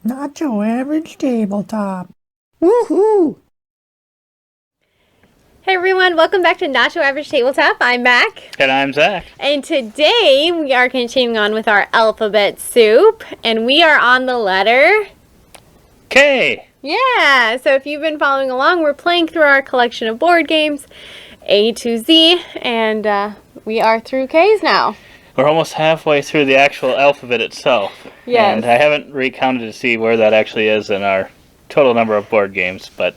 Not your average tabletop. Woohoo! Hey everyone, welcome back to Not Your Average Tabletop. I'm Mac. And I'm Zach. And today we are continuing on with our alphabet soup. And we are on the letter K. Yeah, so if you've been following along, we're playing through our collection of board games, A to Z, and we are through K's now. We're almost halfway through the actual alphabet itself. Yes. And I haven't recounted to see where that actually is in our total number of board games, but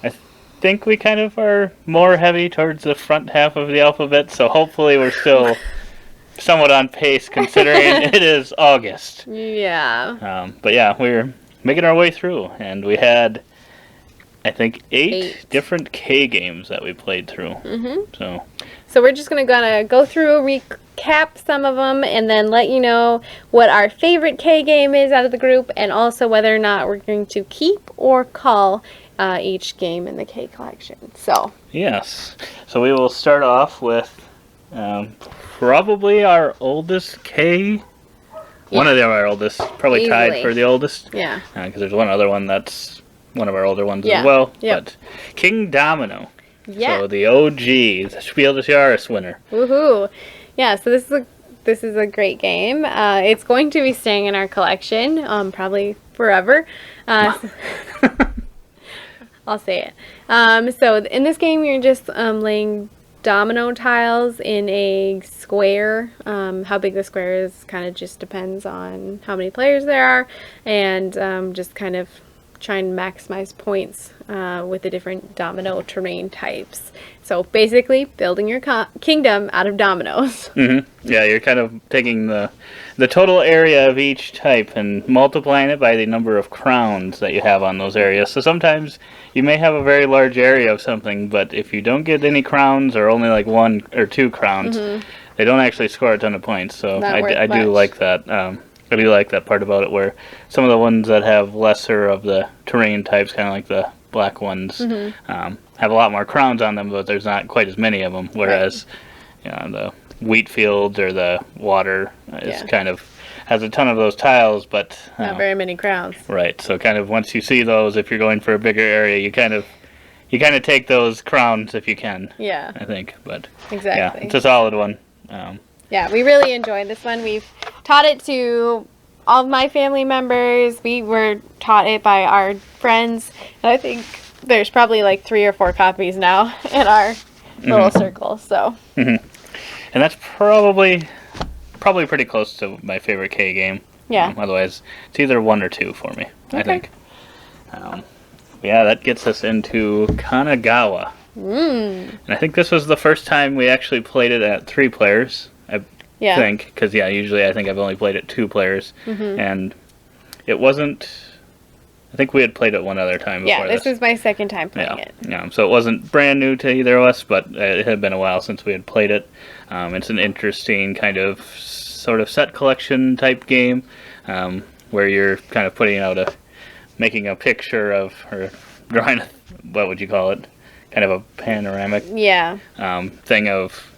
I think we kind of are more heavy towards the front half of the alphabet, so hopefully we're still somewhat on pace considering it is August. Yeah. But yeah, we're making our way through, and we had, I think, eight different K games that we played through. Mm-hmm. So we're just gonna go through, recap some of them, and then let you know what our favorite K game is out of the group, and also whether or not we're going to keep or cull each game in the K collection. So yes, so we will start off with probably our oldest K. One of our oldest, probably Easily. tied for the oldest. Yeah. Because there's one other one that's one of our older ones Yeah. as well. Yep. But Kingdomino. Yeah. So the OG, the Spiel des Jahres winner. Woohoo! Yeah. So this is a great game. It's going to be staying in our collection, probably forever. I'll say it. So in this game, you're just laying domino tiles in a square. How big the square is kind of just depends on how many players there are, and just kind of trying to maximize points with the different domino terrain types. So basically building your kingdom out of dominoes. Yeah, you're kind of taking the total area of each type and multiplying it by the number of crowns that you have on those areas. So sometimes you may have a very large area of something, but if you don't get any crowns or only like 1 or 2 crowns, they don't actually score a ton of points. So I do like that. I do like that part about it, where some of the ones that have lesser of the terrain types, kind of like the black ones, have a lot more crowns on them, but there's not quite as many of them. Whereas, you know, the wheat fields or the water is kind of has a ton of those tiles, but Not very many crowns. Right. So kind of once you see those, if you're going for a bigger area, you kind of take those crowns if you can. Yeah. I think, but Exactly. yeah, it's a solid one. Yeah, we really enjoyed this one. We've taught it to all of my family members. We were taught it by our friends. And I think there's probably like 3 or 4 copies now in our little circle. So. And that's probably pretty close to my favorite K game. Yeah. Otherwise, it's either 1 or 2 for me, I think. Yeah, that gets us into Kana Gawa. And I think this was the first time we actually played it at 3 players. I think, because usually I think I've only played it 2 players, and it wasn't. I think we had played it one other time before. Yeah, this was my second time playing it. Yeah, so it wasn't brand new to either of us, but it had been a while since we had played it. It's an interesting kind of sort of set collection type game, where you're kind of making a picture of, or drawing, what would you call it? Kind of a panoramic thing of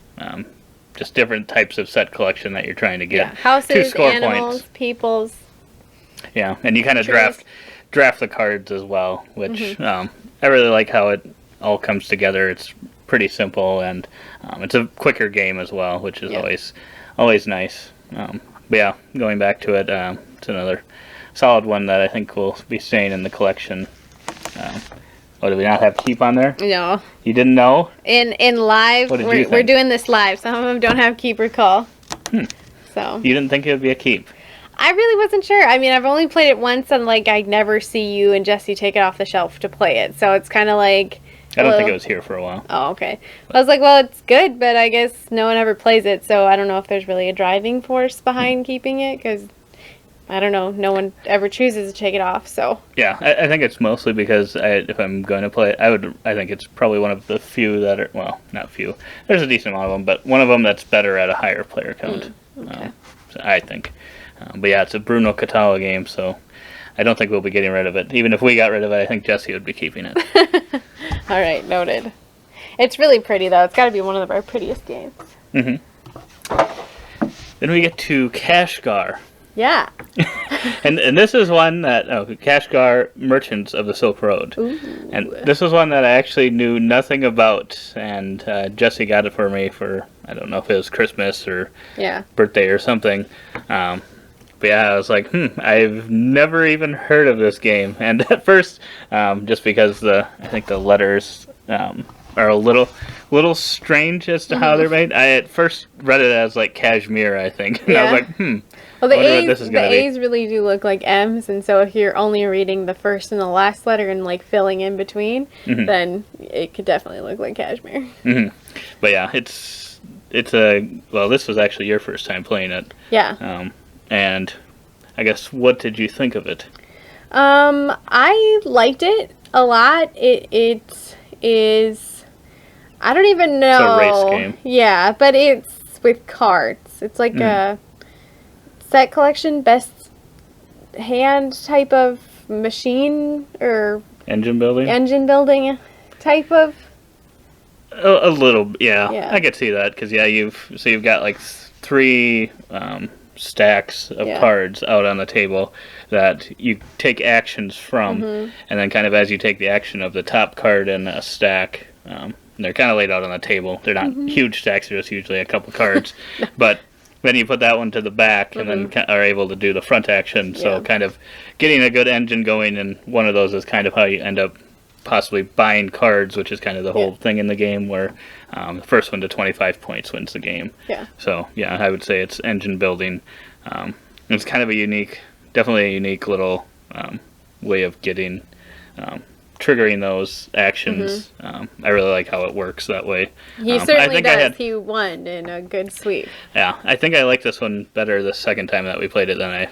just different types of set collection that you're trying to get. Houses, to score animals, points. peoples. Yeah, and you kind of draft the cards as well, which I really like how it all comes together. It's pretty simple, and it's a quicker game as well, which is always nice. But yeah, going back to it, it's another solid one that I think will be staying in the collection. Oh, did we not have keep on there? No. You didn't know? In live, we're doing this live. Some of them don't have keep or cull. So. You didn't think it would be a keep? I really wasn't sure. I mean, I've only played it once, and like I never see you and Jesse take it off the shelf to play it. So it's kind of like. I don't think it was here for a while. Oh, okay. I was like, well, it's good, but I guess no one ever plays it, so I don't know if there's really a driving force behind keeping it, because I don't know, no one ever chooses to take it off, so. Yeah, I think it's mostly because if I'm going to play it, I think it's probably one of the few that are, well, not few, there's a decent amount of them, but one of them that's better at a higher player count, Okay. I think. But yeah, it's a Bruno Catala game, so I don't think we'll be getting rid of it. Even if we got rid of it, I think Jesse would be keeping it. All right, noted. It's really pretty, though. It's got to be one of our prettiest games. Then we get to Kashgar. Yeah. And this is one that Kashgar Merchants of the Silk Road. Ooh. And this was one that I actually knew nothing about, and Jesse got it for me for, I don't know if it was Christmas or Yeah. birthday or something. But yeah, I was like, I've never even heard of this game. And at first, just because I think the letters are a little strange as to how they're made. I at first read it as like cashmere, I think. And I was like, Well, the I wonder what this is the gonna be. A's really do look like M's, and so if you're only reading the first and the last letter and like filling in between, then it could definitely look like cashmere. But yeah, it's this was actually your first time playing it. Yeah. And I guess, what did you think of it? I liked it a lot. It is. I don't even know. It's a race game. Yeah, but it's with cards. It's like a set collection, best hand type of machine or Engine building type of. a little, yeah. Yeah. I could see that because you've got like 3 stacks of cards out on the table that you take actions from, and then kind of as you take the action of the top card in a stack, they're kind of laid out on the table. They're not huge stacks; they're just usually a couple cards, but then you put that one to the back, and then are able to do the front action. So kind of getting a good engine going, and one of those is kind of how you end up possibly buying cards, which is kind of the whole thing in the game, where the first one to 25 points wins the game. Yeah. So yeah, I would say it's engine building. It's kind of definitely a unique little way of getting triggering those actions. I really like how it works that way. He certainly does. He won in a good sweep. Yeah, I think I like this one better the second time that we played it than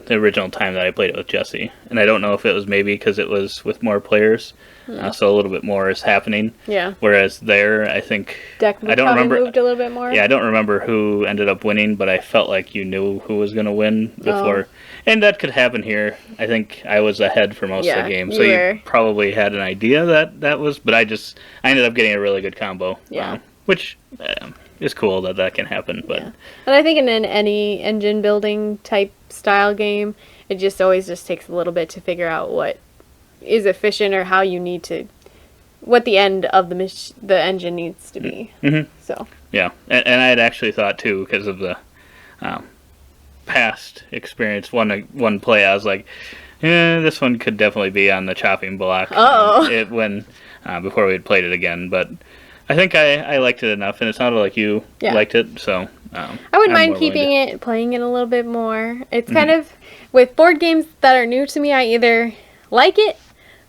the original time that I played it with Jesse. And I don't know if it was maybe because it was with more players, so a little bit more is happening. Yeah. Whereas there, I think Deck I don't remember. Moved a little bit more. Yeah, I don't remember who ended up winning, but I felt like you knew who was going to win before. And that could happen here. I think I was ahead for most of the game, so you probably had an idea that was. But I ended up getting a really good combo. Yeah. Which is cool that can happen. But and I think in any engine building type style game, it just always takes a little bit to figure out what is efficient or how you need to, what the end of the engine needs to be. So yeah, and I had actually thought too, because of the past experience, one play, I was like, this one could definitely be on the chopping block. Before we had played it again, but I think I liked it enough, and it sounded like you liked it, so I wouldn't mind playing it a little bit more. It's kind of, with board games that are new to me, I either like it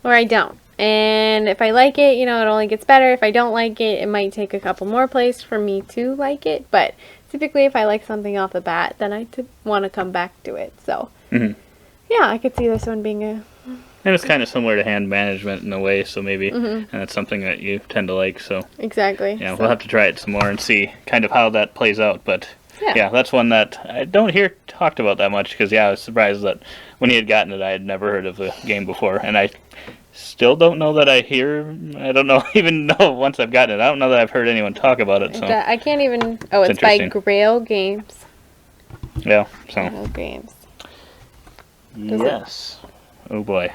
or I don't. And if I like it, it only gets better. If I don't like it, it might take a couple more plays for me to like it. But typically, if I like something off the bat, then I want to come back to it. So, yeah, I could see this one being a... And it's kind of similar to hand management in a way, so maybe, and it's something that you tend to like, so... Exactly. Yeah, we'll have to try it some more and see kind of how that plays out, but... Yeah, that's one that I don't hear talked about that much, because, I was surprised that when he had gotten it, I had never heard of the game before, and I still don't know that I don't even know once I've gotten it. I don't know that I've heard anyone talk about it, so... I can't even... Oh, it's by Grail Games. Yeah, so... Grail Games. Yes. Oh, boy.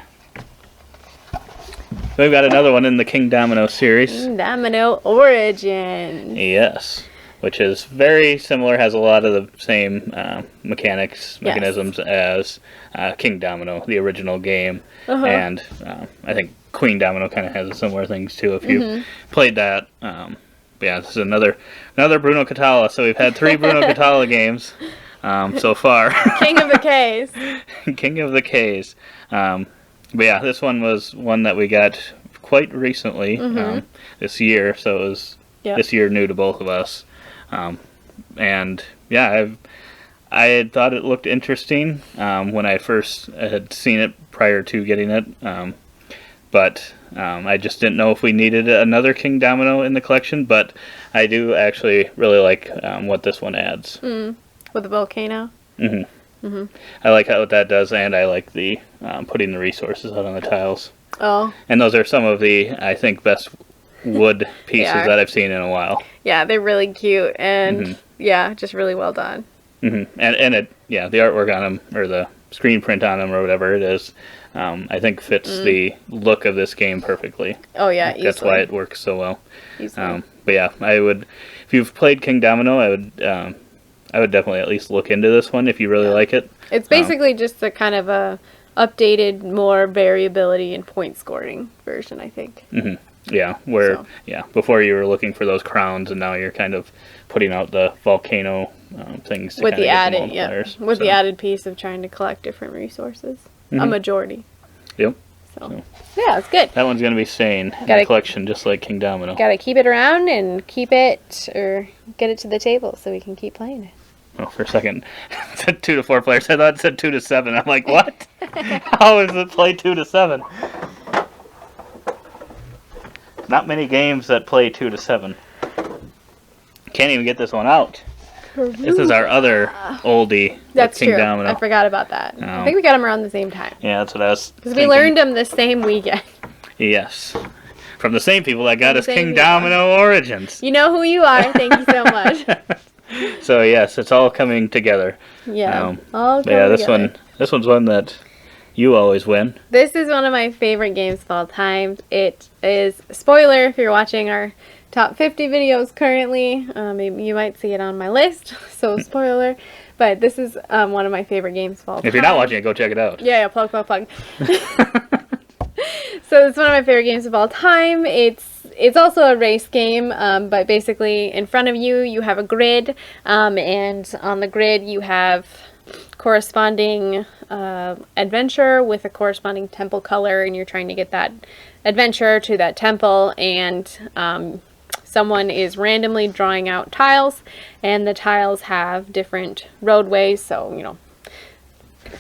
We've got another one in the Kingdomino series. Kingdomino Origins. Yes. Which is very similar, has a lot of the same mechanisms as Kingdomino, the original game. And I think Queen Domino kind of has similar things too, if you played that. But yeah, this is another Bruno Catala. So we've had 3 Bruno Catala games so far. King of the K's. King of the K's. But yeah, this one was one that we got quite recently, this year. So it was this year new to both of us. And yeah, I had thought it looked interesting when I first had seen it prior to getting it, but I just didn't know if we needed another Kingdomino in the collection. But I do actually really like what this one adds. With the volcano. I like what that does, and I like the putting the resources out on the tiles. Oh. And those are some of the, I think, best wood pieces that I've seen in a while. Yeah, they're really cute, and yeah, just really well done. And it, yeah, the artwork on them, or the screen print on them, or whatever it is, I think fits the look of this game perfectly. Oh yeah, That's easily. why it works so well. Easily. But yeah, I would, if you've played Kingdomino, I would definitely at least look into this one if you really like it. It's basically just a kind of a updated, more variability in point scoring version, I think. Yeah, where before you were looking for those crowns, and now you're kind of putting out the volcano things to With the get added, multipliers. the added piece of trying to collect different resources. A majority. Yep. So yeah, it's good. That one's gonna be staying in the collection, just like Kingdomino. Gotta keep it around and keep it, or get it to the table so we can keep playing it. Oh, for a second, it said 2 to 4 players. I thought it said 2 to 7. I'm like, what? How is it play 2 to 7? Not many games that play 2 to 7. Can't even get this one out. This is our other oldie. That's true. Kingdomino. I forgot about that. I think we got them around the same time. Yeah, that's what I was Because we learned them the same weekend. Yes. From the same people that got us same Kingdomino Origins. You know who you are. Thank you so much. So yes, it's all coming together. Yeah. All Yeah, this together. this one's one that you always win. This is one of my favorite games of all time. It is, spoiler if you're watching our top 50 videos currently, maybe you might see it on my list, so spoiler, but this is one of my favorite games of all time. If you're not watching it, go check it out. Yeah, plug. So it's one of my favorite games of all time. It's also a race game, but basically in front of you, you have a grid, and on the grid you have corresponding adventure with a corresponding temple color, and you're trying to get that adventure to that temple, and someone is randomly drawing out tiles, and the tiles have different roadways, so, you know,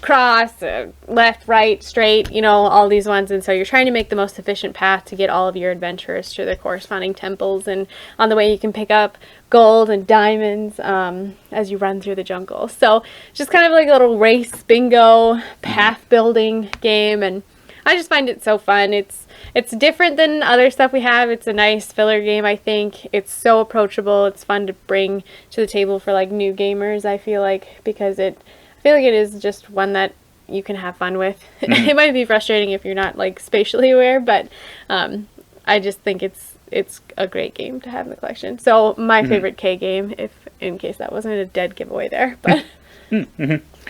cross, left, right, straight, you know, all these ones, and so you're trying to make the most efficient path to get all of your adventurers to their corresponding temples, and on the way you can pick up gold and diamonds as you run through the jungle. So just kind of like a little race bingo path building game, and I just find it so fun. It's different than other stuff we have. It's a nice filler game, I think. It's so approachable. It's fun to bring to the table for like new gamers, I feel like, because I feel like it is just one that you can have fun with. It might be frustrating if you're not like spatially aware, but I just think it's a great game to have in the collection. So my favorite K game, if in case that wasn't a dead giveaway there, but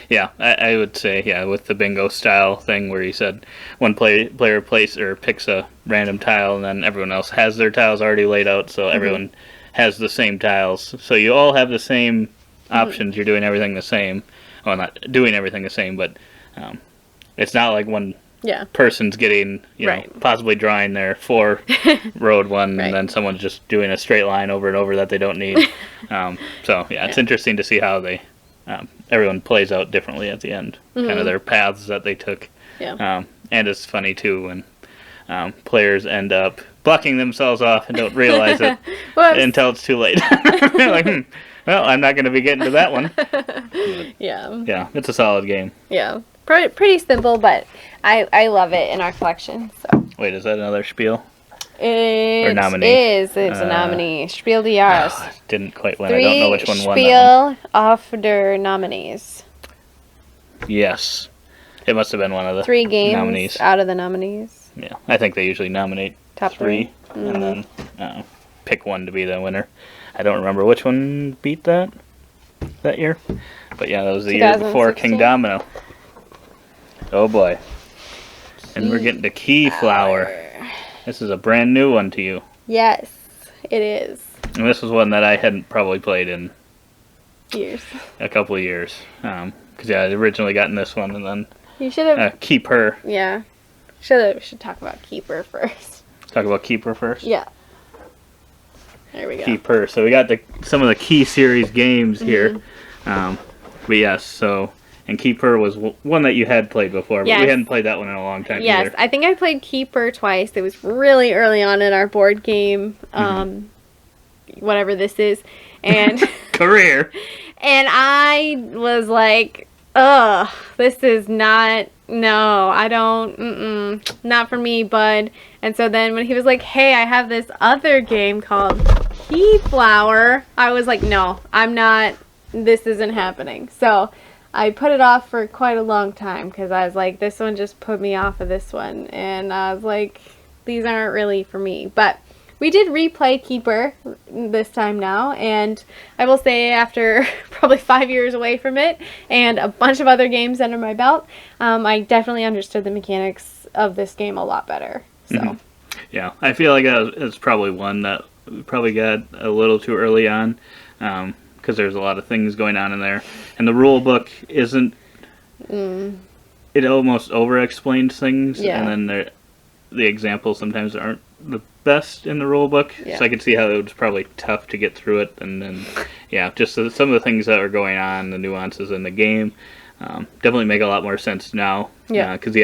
Yeah, I would say, yeah, with the bingo style thing where you said one player plays or picks a random tile, and then everyone else has their tiles already laid out, so everyone has the same tiles. So you all have the same options. You're doing everything the same. Well, not doing everything the same, but it's not like one person's getting, you know, possibly drawing their 4 road one, and then someone's just doing a straight line over and over that they don't need. So, yeah, it's interesting to see how they... everyone plays out differently at the end, kind of their paths that they took. And it's funny too when players end up blocking themselves off and don't realize it until it's too late. They're like, well, I'm not going to be getting to that one. But, yeah, it's a solid game. Yeah, pretty simple, but I love it in our collection. So wait, is that another spiel? It is. It's a nominee. Spiel des Jahres. Didn't quite win. I don't know which one won. Spiel of der nominees. Yes. It must have been one of the 3 games nominees. Out of the nominees. Yeah. I think they usually nominate top 3 and then pick one to be the winner. I don't remember which one beat that year. But yeah, that was the year before Kingdomino. Oh boy. And we're getting to Keyflower. This is a brand new one to you. Yes, it is. And this was one that I hadn't probably played in years. A couple of years. Because I'd originally gotten this one, and then you should have Keyper. Yeah, should talk about Keyper first. Talk about Keyper first. Yeah. There we go. Keyper. So we got some of the Key series games here. But yes, so. And Keyper was one that you had played before, but we hadn't played that one in a long time either. I think I played Keyper twice. It was really early on in our board game, whatever this is, and career. And I was like, ugh, this is not, no, I don't, not for me, bud. And so then when he was like, hey, I have this other game called Keyflower, I was like, no, I'm not this isn't happening. So I put it off for quite a long time because I was like, this one just put me off of this one. And I was like, these aren't really for me. But we did replay Keyper this time now. And I will say after probably 5 years away from it and a bunch of other games under my belt, I definitely understood the mechanics of this game a lot better. So. Yeah, I feel like it's probably one that we probably got a little too early on. Because there's a lot of things going on in there, and the rule book isn't. It almost over-explains things, and then the examples sometimes aren't the best in the rule book. Yeah. So I could see how it was probably tough to get through it, and then just some of the things that are going on, the nuances in the game, definitely make a lot more sense now. Yeah. Because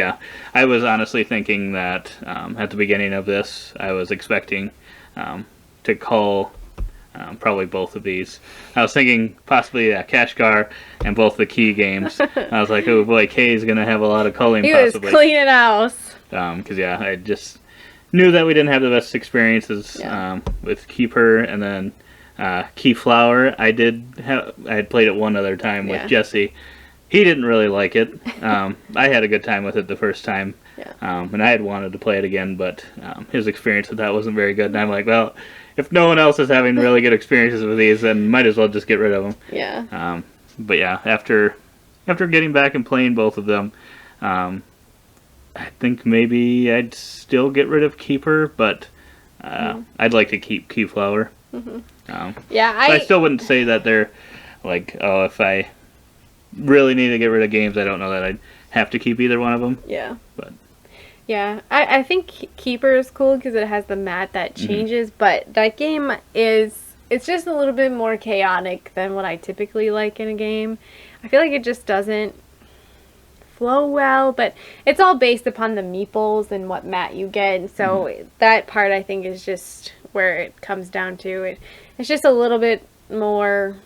I was honestly thinking that at the beginning of this, I was expecting to call. Probably both of these. I was thinking possibly Kashgar and both the Key games. I was like, oh boy, Kay's going to have a lot of culling possibly. He was cleaning house. Because I just knew that we didn't have the best experiences with Keyper, and then Keyflower. I had played it one other time with Jesse. He didn't really like it. I had a good time with it the first time. And I had wanted to play it again, but his experience with that wasn't very good. And I'm like, well, if no one else is having really good experiences with these, then might as well just get rid of them. Yeah. But after getting back and playing both of them, I think maybe I'd still get rid of Keyper, but I'd like to keep Keyflower. I still wouldn't say that they're like, oh, if I really need to get rid of games, I don't know that I'd have to keep either one of them. Yeah. But. Yeah, I think Keyper is cool because it has the mat that changes, but that game it's just a little bit more chaotic than what I typically like in a game. I feel like it just doesn't flow well, but it's all based upon the meeples and what mat you get, and so that part I think is just where it comes down to. It's just a little bit more,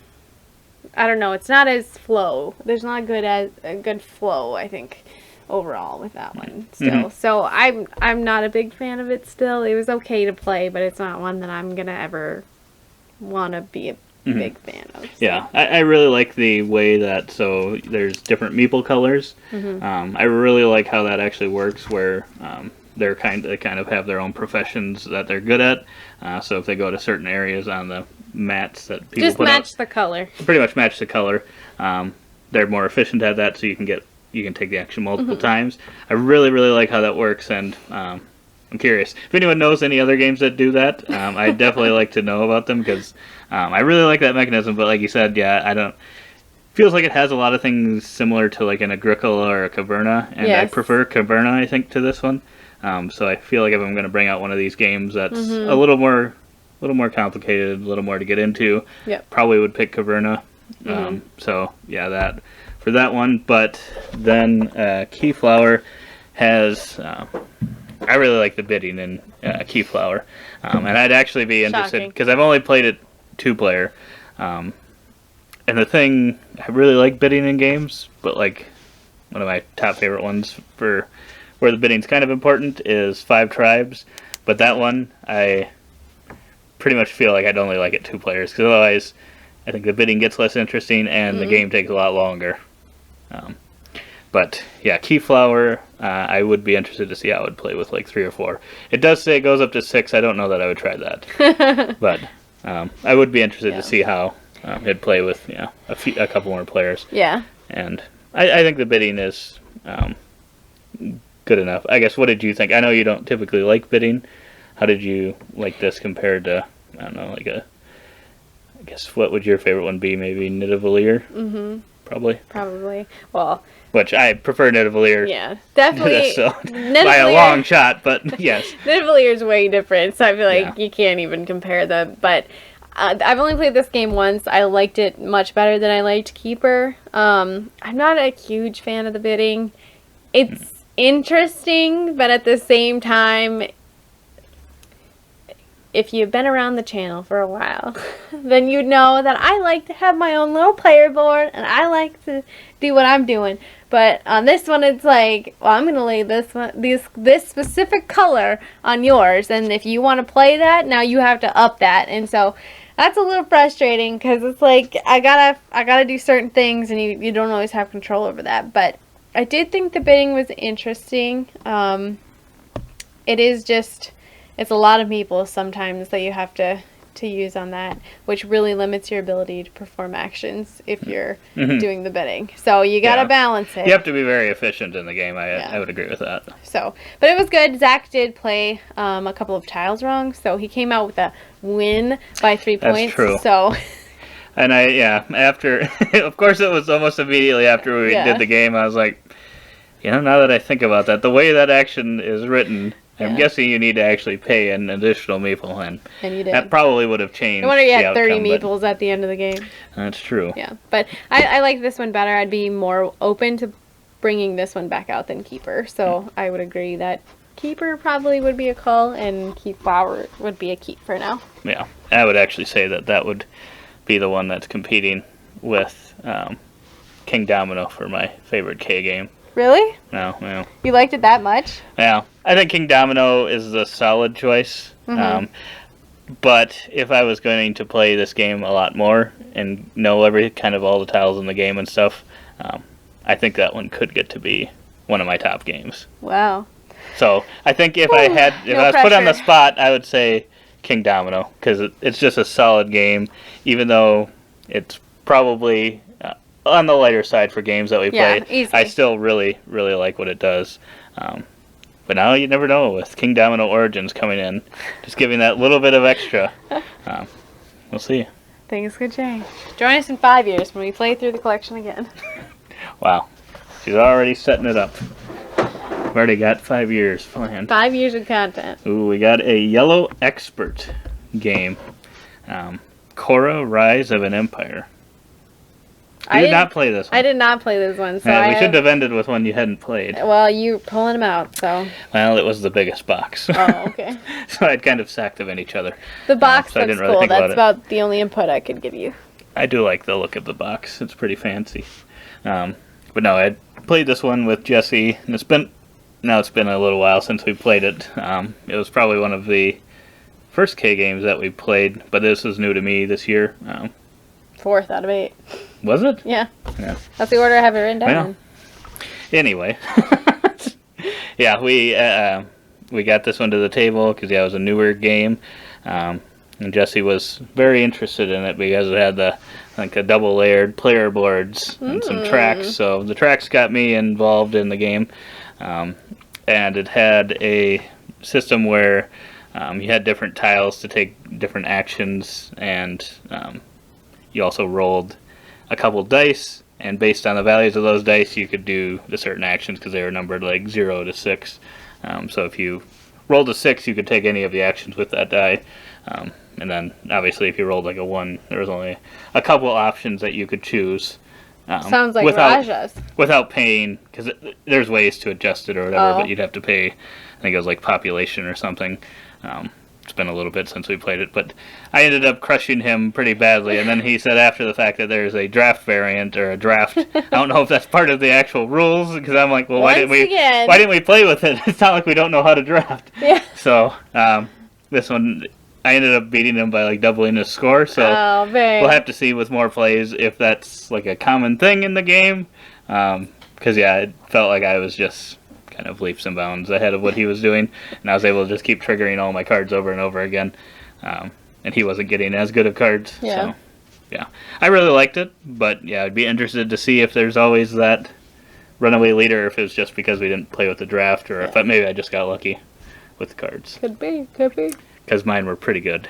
I don't know, it's not as flow. There's not a good flow, I think, overall with that one still. So I'm not a big fan of it still. It was okay to play, but it's not one that I'm gonna ever want to be a big fan of. So. Yeah, I really like the way that there's different meeple colors. I really like how that actually works, where they kind of have their own professions that they're good at. So if they go to certain areas on the mats that people just match the color. Pretty much match the color. They're more efficient at that, so you can take the action multiple times. I really, really like how that works, and I'm curious. If anyone knows any other games that do that, I'd definitely like to know about them, because I really like that mechanism, but like you said, feels like it has a lot of things similar to like an Agricola or a Caverna, and I prefer Caverna, I think, to this one. So I feel like if I'm going to bring out one of these games that's a little more complicated, a little more to get into, probably would pick Caverna. That for that one. But then Keyflower has I really like the bidding in Keyflower, and I'd actually be interested because I've only played it 2-player, and the thing, I really like bidding in games, but like one of my top favorite ones for where the bidding's kind of important is 5 Tribes, but that one I pretty much feel like I'd only like it 2 players, because otherwise I think the bidding gets less interesting and the game takes a lot longer. But yeah, Keyflower, I would be interested to see how it would play with like 3 or 4. It does say it goes up to 6. I don't know that I would try that, but I would be interested to see how it'd play with a couple more players. Yeah. And I think the bidding is good enough. I guess, what did you think? I know you don't typically like bidding. How did you like this compared to, I don't know, like I guess, what would your favorite one be? Maybe Nidavellir? Probably. Well, which I prefer Nidavellir. Yeah, definitely. By a long shot, but yes. Nidavellir is way different, so I feel like you can't even compare them. But I've only played this game once. I liked it much better than I liked Keyper. I'm not a huge fan of the bidding. It's interesting, but at the same time, if you've been around the channel for a while, then you know that I like to have my own little player board, and I like to do what I'm doing. But on this one, it's like, well, I'm going to lay this specific color on yours, and if you want to play that, now you have to up that. And so That's a little frustrating because it's like I gotta do certain things, and you don't always have control over that. But I did think the bidding was interesting. It is just it's a lot of people sometimes that you have to use on that, which really limits your ability to perform actions if you're doing the bidding. So you gotta balance it. You have to be very efficient in the game. I would agree with that. So, but it was good. Zach did play a couple of tiles wrong, so he came out with a win by 3 points. That's true. So, and after, of course, it was almost immediately after we did the game. I was like, now that I think about that, the way that action is written, I'm guessing you need to actually pay an additional meeple, and you did. That probably would have changed. No wonder you had 30 outcome, meeples at the end of the game. That's true. Yeah, but I like this one better. I'd be more open to bringing this one back out than Keyper. So I would agree that Keyper probably would be a Cull, and Keyflower would be a keep for now. Yeah, I would actually say that would be the one that's competing with Kingdomino for my favorite K game. Really? No. You liked it that much? Yeah, I think Kingdomino is a solid choice. But if I was going to play this game a lot more and know all the tiles in the game and stuff, I think that one could get to be one of my top games. Wow. So I think if I was put on the spot, I would say Kingdomino, because it's just a solid game, even though it's probably on the lighter side for games that we play. Easy. I still really, really like what it does. But now you never know with Kingdomino Origins coming in, just giving that little bit of extra. We'll see. Things could change. Join us in 5 years when we play through the collection again. Wow. She's already setting it up. We've already got 5 years planned. 5 years of content. Ooh, we got a Yellow Expert game. Khora, Rise of an Empire. I did not play this one. I did not play this one. So we shouldn't have ended with one you hadn't played. Well, you pulling them out, so. Well, it was the biggest box. Oh, okay. So I'd kind of stacked them in each other. The box so looks cool. That's about the only input I could give you. I do like the look of the box. It's pretty fancy. But no, I played this one with Jesse, and it's been a little while since we played it. It was probably one of the first K games that we played, but this is new to me this year. 4th out of 8. Was it? Yeah. That's the order I have it written down. Well, anyway. Yeah, we got this one to the table because it was a newer game. And Jesse was very interested in it because it had a double layered player boards and some tracks. So the tracks got me involved in the game. And it had a system where you had different tiles to take different actions, and you also rolled a couple dice, and based on the values of those dice, you could do the certain actions because they were numbered like 0 to 6. So if you rolled a 6, you could take any of the actions with that die. And then, obviously, if you rolled like a 1, there was only a couple options that you could choose. Sounds like Raja's. Without paying, because there's ways to adjust it or whatever, but you'd have to pay, I think it was like population or something. It's been a little bit since we played it, but I ended up crushing him pretty badly. And then he said after the fact that there's a draft variant or a draft. I don't know if that's part of the actual rules, because I'm like, well, why didn't we play with it? It's not like we don't know how to draft. Yeah. So this one, I ended up beating him by like doubling his score. So we'll have to see with more plays if that's like a common thing in the game. Because it felt like I was just kind of leaps and bounds ahead of what he was doing, and I was able to just keep triggering all my cards over and over again, and he wasn't getting as good of cards. So I really liked it, but I'd be interested to see if there's always that runaway leader, if it was just because we didn't play with the draft, or if maybe I just got lucky with the cards. Could be. Because mine were pretty good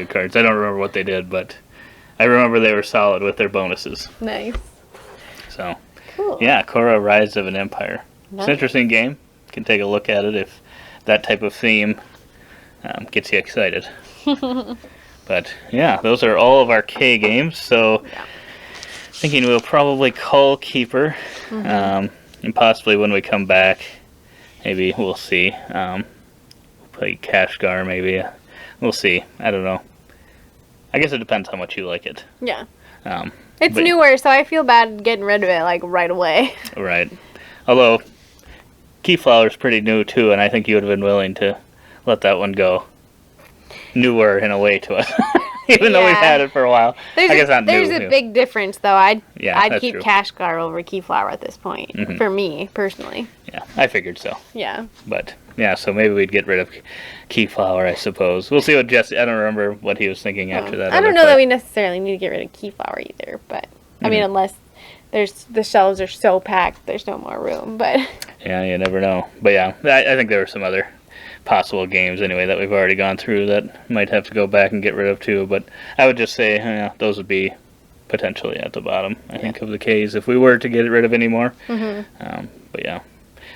cards. I don't remember what they did, but I remember they were solid with their bonuses. Nice. So cool. Khora, Rise of an Empire. Nice. It's an interesting game. You can take a look at it if that type of theme gets you excited. But those are all of our K games. So thinking we'll probably call Keyper, and possibly when we come back, maybe we'll see. Play Kashgar maybe. We'll see. I don't know. I guess it depends how much you like it. Yeah. It's newer, so I feel bad getting rid of it like right away. Right. Although Keyflower's pretty new too, and I think you would have been willing to let that one go. Newer in a way to us. even though we've Yeah. had it for a while. There's I guess not there's new. a big difference, though. I'd that's keep true. Kashgar over Keyflower at this point, for me, personally. Yeah, I figured so. Yeah. But, yeah, so maybe we'd get rid of Keyflower, I suppose. We'll see what Jesse... I don't remember what he was thinking after that. I don't other know that play. we necessarily need to get rid of Keyflower either, but, I mean, Mhm. unless the shelves are so packed, there's no more room, but... Yeah, you never know. But, yeah, I think there were some other possible games, anyway, that we've already gone through that might have to go back and get rid of, too. But I would just say, those would be potentially at the bottom, I think, of the Ks, if we were to get rid of any more. But, yeah.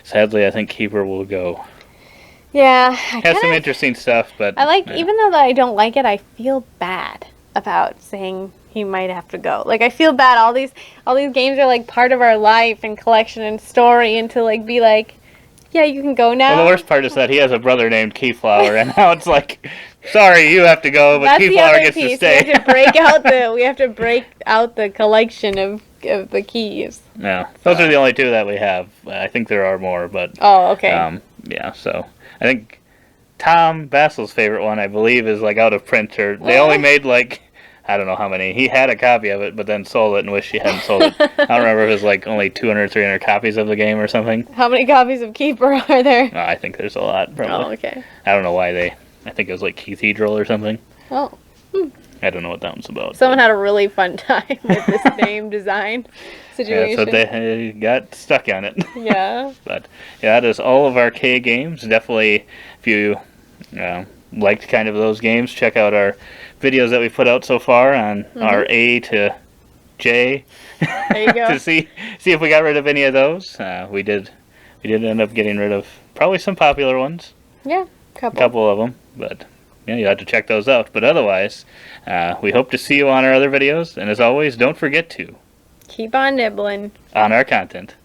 Sadly, I think Keeper will go. Yeah, Has some interesting stuff, but... I like, yeah. even though that I don't like it, I feel bad about saying he might have to go. Like, I feel bad. All these games are like part of our life and collection and story, and to like be like, yeah, you can go now. Well, the worst part is that he has a brother named Keyflower, and now it's like, sorry, you have to go, but That's the Keyflower other gets piece. to stay. We have to break out the collection of the keys. Yeah, those are the only two that we have. I think there are more, but Oh, okay. yeah. So I think Tom Bassel's favorite one, I believe, is like out of print, or they only made like, I don't know how many. He had a copy of it, but then sold it and wished he hadn't sold it. I don't remember if it was like only 200, 300 copies of the game or something. How many copies of Keeper are there? I think there's a lot, probably. Oh, okay. I don't know why I think it was like Cathedral or something. Oh. I don't know what that one's about. Someone had a really fun time with this name design situation. Yeah, so they got stuck on it. Yeah. But yeah, that is all of our K games. Definitely, if you liked kind of those games, check out our videos that we put out so far on our A to J. There you go. To see if we got rid of any of those. We did end up getting rid of probably some popular ones, Yeah, a couple of them, but yeah, you have to check those out. But otherwise, we hope to see you on our other videos, and as always, don't forget to Keep on nibbling. on our content.